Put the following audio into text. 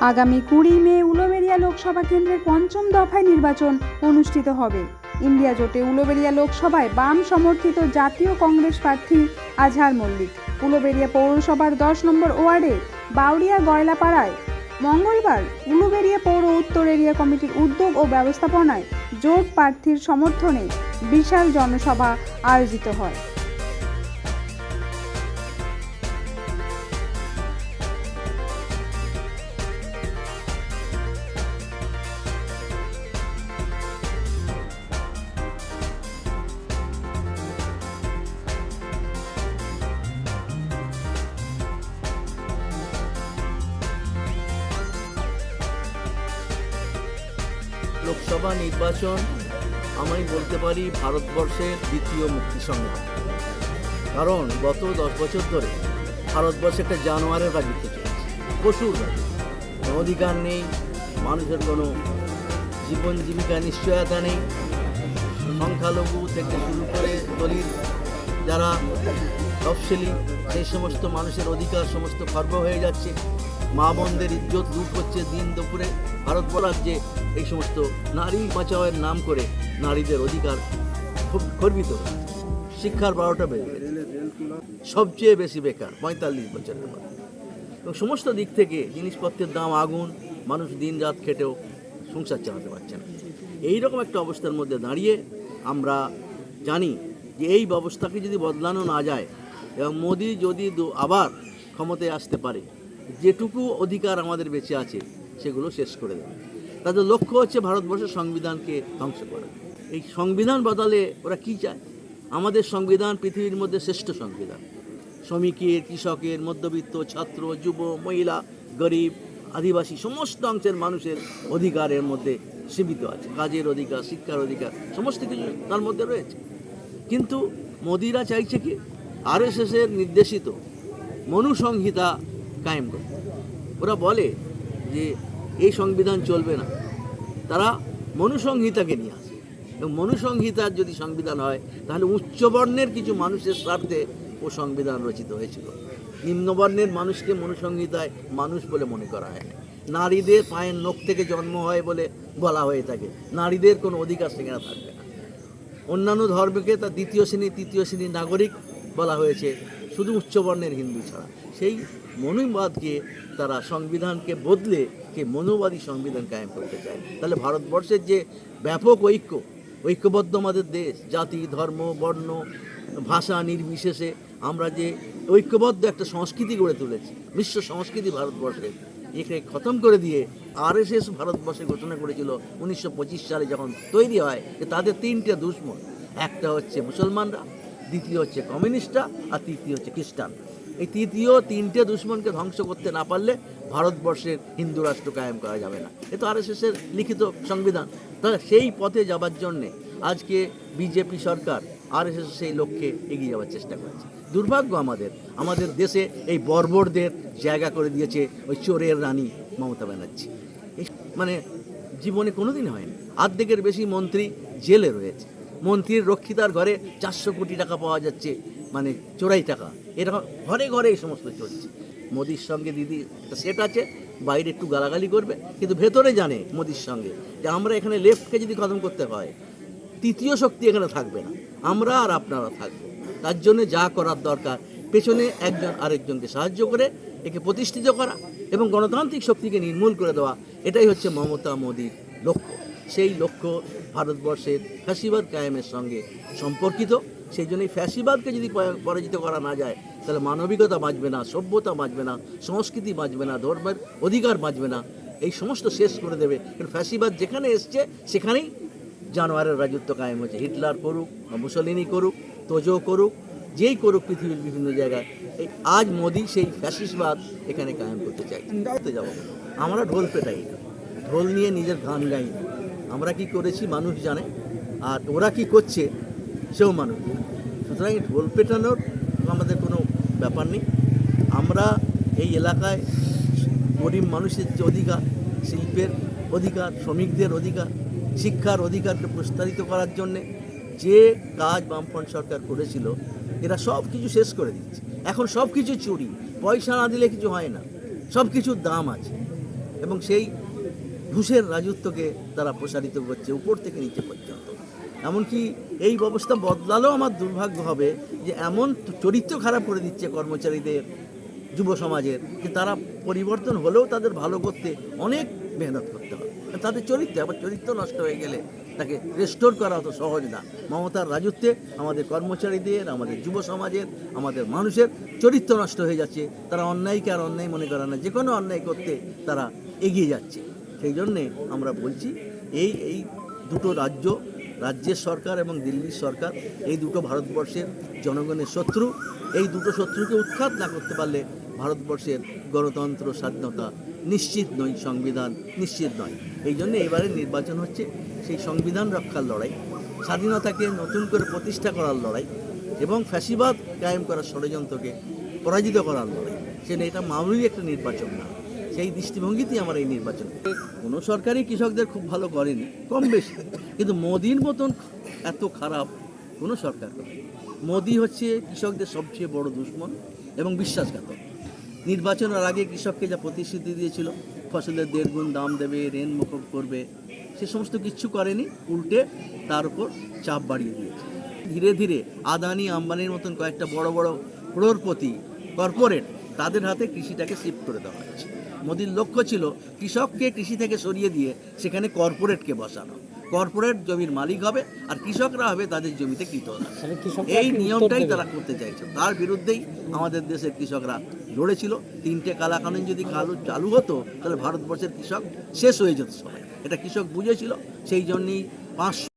আগামী 20 মে উলুবেড়িয়া লোকসভা কেন্দ্রের পঞ্চম দফায় নির্বাচন অনুষ্ঠিত হবে। ইন্ডিয়া জোটে উলুবেড়িয়া লোকসভায় বাম সমর্থিত জাতীয় কংগ্রেস প্রার্থী আজহার মল্লিক উলুবেড়িয়া পৌরসভার 10 নম্বর ওয়ার্ডে বাউরিয়া গয়লাপাড়ায় মঙ্গলবার উলুবেড়িয়া পৌর উত্তর এরিয়া কমিটির উদ্যোগ ও ব্যবস্থাপনায় জোট প্রার্থীর সমর্থনে বিশাল জনসভা আয়োজিত হয়। লোকসভা নির্বাচন আমি বলতে পারি ভারতবর্ষের দ্বিতীয় মুক্তি সংগ্রাম। কারণ গত 10 বছর ধরে ভারতবর্ষে একটা জানোয়ারের রাজত্ব চলছে, পশুর রাজত্ব। অধিকার নেই, মানুষের কোনো জীবন জীবিকা নিশ্চয়তা নেই। সংখ্যালঘু থেকে শুরু করে দলিত যারা তফসিলি, সেই সমস্ত মানুষের অধিকার সমস্ত খর্ব হয়ে যাচ্ছে। মা বোনদের ইজ্জত লুট হচ্ছে দিন দুপুরে। ভারতবর্ষ রাজ্যে এই সমস্ত নারী বাঁচাওয়ের নাম করে নারীদের অধিকার খুব খর্বিত হচ্ছে। শিক্ষার 12টা বেজে গেছে, সবচেয়ে বেশি বেকার 45 বছরের পর। এবং সমস্ত দিক থেকে জিনিসপত্রের দাম আগুন, মানুষ দিন রাত খেটেও সংসার চালাতে পারছে না। এইরকম একটা অবস্থার মধ্যে দাঁড়িয়ে আমরা জানি যে এই ব্যবস্থাকে যদি বদলানো না যায় এবং মোদি যদি আবার ক্ষমতায় আসতে পারে, যেটুকু অধিকার আমাদের বেঁচে আছে সেগুলো শেষ করে দেবে। তাদের লক্ষ্য হচ্ছে ভারতবর্ষের সংবিধানকে ধ্বংস করা। এই সংবিধান বদলে ওরা কী চায়? আমাদের সংবিধান পৃথিবীর মধ্যে শ্রেষ্ঠ সংবিধান। শ্রমিকের, কৃষকের, মধ্যবিত্ত, ছাত্র, যুব, মহিলা, গরিব, আদিবাসী সমস্ত অংশের মানুষের অধিকারের মধ্যে সীমিত আছে। কাজের অধিকার, শিক্ষার অধিকার সমস্ত কিছু তার মধ্যে রয়েছে। কিন্তু মোদিরা চাইছে কি আরএসএসের নির্দেশিত মনুসংহিতা কায়েম করতে। ওরা বলে যে এই সংবিধান চলবে না, তারা মনুসংহিতাকে নিয়ে আসে। এবং মনুসংহিতার যদি সংবিধান হয় তাহলে উচ্চবর্ণের কিছু মানুষের স্বার্থে ও সংবিধান রচিত হয়েছিল। নিম্নবর্ণের মানুষকে মনুসংহিতায় মানুষ বলে মনে করা হয় না। নারীদের পায়ের নখ থেকে জন্ম হয় বলে বলা হয়ে থাকে, নারীদের কোনো অধিকার সেখানে থাকবে না। অন্যান্য ধর্মকে তার দ্বিতীয় শ্রেণী তৃতীয় শ্রেণীর নাগরিক বলা হয়েছে, শুধু উচ্চবর্ণের হিন্দু ছাড়া। সেই মনুবাদকে তারা সংবিধানকে বদলে কে মনুবাদী সংবিধান কায়েম করতে চায়। তাহলে ভারতবর্ষের যে ব্যাপক ঐক্যবদ্ধ আমাদের দেশ, জাতি, ধর্ম, বর্ণ, ভাষা নির্বিশেষে আমরা যে ঐক্যবদ্ধ একটা সংস্কৃতি গড়ে তুলেছি, বিশ্ব সংস্কৃতি ভারতবর্ষের, একে খতম করে দিয়ে আরএসএস ভারতবর্ষে ঘোষণা করেছিল 1925 সালে যখন তৈরি হয় যে তাদের 3টে দুশ্মন। একটা হচ্ছে মুসলমানরা, দ্বিতীয় হচ্ছে কমিউনিস্টরা, আর তৃতীয় হচ্ছে খ্রিস্টান। এই তৃতীয় 3টে দুশ্মনকে ধ্বংস করতে না পারলে ভারতবর্ষের হিন্দু রাষ্ট্র কায়েম করা যাবে না। এ তো আরএসএসের লিখিত সংবিধান। তাহলে সেই পথে যাবার জন্যে আজকে বিজেপি সরকার আরএসএস সেই লক্ষ্যে এগিয়ে যাওয়ার চেষ্টা করছে। দুর্ভাগ্য আমাদের দেশে এই বর্বরদের জায়গা করে দিয়েছে ওই চোরের রানী মমতা ব্যানার্জি। মানে জীবনে কোনোদিন হয়নি। অর্ধেকের বেশি মন্ত্রী জেলে রয়েছে। মন্ত্রীর রক্ষিতার ঘরে 400 কোটি টাকা পাওয়া যাচ্ছে, মানে চোরাই টাকা। এরকম ঘরে ঘরে এই সমস্ত চলছে। মোদির সঙ্গে দিদি একটা সেট আছে, বাইরে একটু গালাগালি করবে, কিন্তু ভেতরে জানে মোদির সঙ্গে যে আমরা এখানে লেফটকে যদি খতম করতে হয়, তৃতীয় শক্তি এখানে থাকবে না, আমরা আর আপনারা থাকবো। তার জন্য যা করার দরকার পেছনে একজন আরেকজনকে সাহায্য করে একে প্রতিষ্ঠিত করা এবং গণতান্ত্রিক শক্তিকে নির্মূল করে দেওয়া, এটাই হচ্ছে মমতা মোদির লক্ষ্য। সেই লক্ষ্য ভারতবর্ষের ফ্যাসিবাদ কায়েমের সঙ্গে সম্পর্কিত। সেই জন্যই ফ্যাসিবাদকে যদি পরাজিত করা না যায় তাহলে মানবিকতা বাঁচবে না, সভ্যতা বাঁচবে না, সংস্কৃতি বাঁচবে না, ধর্মের অধিকার বাঁচবে না। এই সমস্ত শেষ করে দেবে। কারণ ফ্যাসিবাদ যেখানে এসছে সেখানেই জানোয়ারের রাজত্ব কায়েম হয়েছে। হিটলার করুক, মুসলিনি করুক, তোজো করুক, যেই করুক পৃথিবীর বিভিন্ন জায়গায়, এই আজ মোদি সেই ফ্যাসিবাদ এখানে কায়েম করতে চাই। যাবো আমরা ঢোল পেটাই, ঢোল নিয়ে নিজের গান গাই। আমরা কি করেছি মানুষ জানে, আর ওরা কি করছে সেও মানুষ। সুতরাং ঢোল পেটানোর আমাদের কোনো ব্যাপার নেই। আমরা এই এলাকায় গরিব মানুষের যে অধিকার, শিল্পের অধিকার, শ্রমিকদের অধিকার, শিক্ষার অধিকারকে প্রস্তারিত করার জন্যে যে কাজ বামফ্রন্ট সরকার করেছিল, এরা সব কিছু শেষ করে দিচ্ছে। এখন সব কিছু চুরি, পয়সা না দিলে কিছু হয় না, সব কিছুর দাম আছে। এবং সেই ঘুষের রাজত্বকে তারা প্রসারিত করছে উপর থেকে নিচে পর্যন্ত। এমনকি এই ব্যবস্থা বদলালেও আমার দুর্ভাগ্য হবে যে এমন চরিত্র খারাপ করে দিচ্ছে কর্মচারীদের, যুব সমাজের, যে তারা পরিবর্তন হলেও তাদের ভালো করতে অনেক মেহনত করতে হবে। তাদের চরিত্র নষ্ট হয়ে গেলে তাকে রেস্টোর করা অত সহজ না। মমতার রাজত্বে আমাদের কর্মচারীদের, আমাদের যুব সমাজের, আমাদের মানুষের চরিত্র নষ্ট হয়ে যাচ্ছে। তারা অন্যায়কে আর অন্যায় মনে করে না, যে কোনো অন্যায় করতে তারা এগিয়ে যাচ্ছে। সেই জন্যে আমরা বলছি এই দুটো রাজ্যের সরকার এবং দিল্লির সরকার, এই দুটো ভারতবর্ষের জনগণের শত্রু। এই দুটো শত্রুকে উৎখাত না করতে পারলে ভারতবর্ষের গণতন্ত্র, স্বাধীনতা নিশ্চিত নয়, সংবিধান নিশ্চিত নয়। এই জন্য এবারে নির্বাচন হচ্ছে সেই সংবিধান রক্ষার লড়াই, স্বাধীনতাকে নতুন করে প্রতিষ্ঠা করার লড়াই এবং ফ্যাসিবাদ কায়েম করার ষড়যন্ত্রকে পরাজিত করার লড়াই। সেটা এটা মামুলি একটা নির্বাচন না। সেই দৃষ্টিভঙ্গিতেই আমরা এই নির্বাচন করি। কোনো সরকারই কৃষকদের খুব ভালো করেনি, কম বেশি, কিন্তু মোদির মতন এত খারাপ কোনো সরকার করে। মোদি হচ্ছে কৃষকদের সবচেয়ে বড় দুশমন এবং বিশ্বাসঘাতক। নির্বাচনের আগে কৃষককে যা প্রতিশ্রুতি দিয়েছিল, ফসলের 1.5 গুণ দাম দেবে, ঋণ মুকুব করবে, সে সমস্ত কিচ্ছু করেনি, উল্টে তার উপর চাপ বাড়িয়ে দিয়েছে। ধীরে ধীরে আদানি আম্বানির মতন কয়েকটা বড় বড় ক্রোড়পতি কর্পোরেট, তাদের হাতে কৃষিটাকে শিফট করে দেওয়া হয়েছে। মোদির লক্ষ্য ছিল কৃষককে কৃষি থেকে সরিয়ে দিয়ে সেখানে কর্পোরেটকে বসানো। কর্পোরেট জমির মালিক হবে আর কৃষকরা হবে তাদের জমিতে কৃতদাস। এই নিয়মটাই তারা করতে চাইছে। তার বিরুদ্ধেই আমাদের দেশের কৃষকরা লড়েছিল। 3টে কালাকানুন যদি চালু হতো তাহলে ভারতবর্ষের কৃষক শেষ হয়ে যেত সবাই। এটা কৃষক বুঝেছিল। সেই জন্যই 500